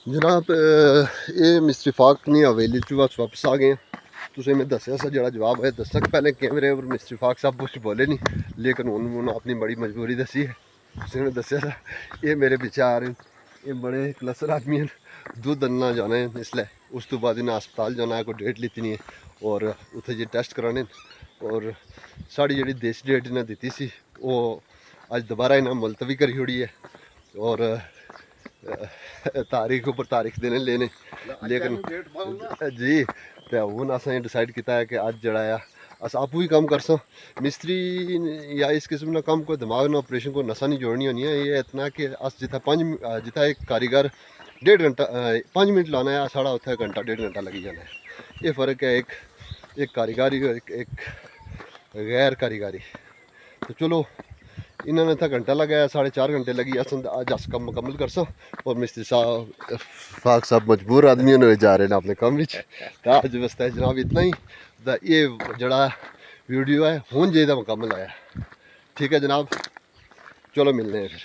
जनाब ये मिस्टर फाक नहीं हवेली च बस वापस आ गए। तुसें मैं दस्सेआ सा जेह्ड़ा जवाब है दस्सक पहले कैमरे पर मिस्टर फाक साहब कुछ बोले नहीं, लेकिन उन्होंने अपनी बड़ी मजबूरी दसी है। उन्होंने दस्सेआ सा ये मेरे पीछे आ रहे हैं, ये बड़े क्लसर आदमी हैं, दुद्ध अन्ना जाना है इसलिए उस तो बाद इन्हें अस्पताल जाना है, कोई डेट लीती नहीं है और उत्थे जे टेस्ट कराने और साड़ी जी देसी डेट इन्हें दी सी वो अज दोबारा इन्हें मुलतवी करी छोड़ी है और तारीख उपर तारीख देने लेने, लेकिन जी तो हूँ असें डिसाइड किया है कि अज जड़ा है अस आपूं ही कम करसां। मिस्त्री या इस किस्म का कम कोई दिमाग ना ऑपरेशन को नसा नहीं जोड़नी होनी है। ये इतना कि अस जितना एक कारीगर 1.5 घंटा 5 मिनट लाना है, साढ़ा उत्थे घंटा 1.5 घंटा लगी जाना है। ये फ़र्क है एक कारीगरी और एक गैर कारीगरी। तो चलो इन्होंने तो घंटा लगाया, 4.5 घंटे लगी अज अस कम मुकम्मल कर सा और मिस्त्री साहब फाक साहब मजबूर आदमी ने जा रहे हैं अपने कम तो अज वास्ते जनाब इतना ही। ये जड़ा वीडियो है हूँ जे मुकम्मल आया। ठीक है जनाब, चलो मिलने हैं फिर।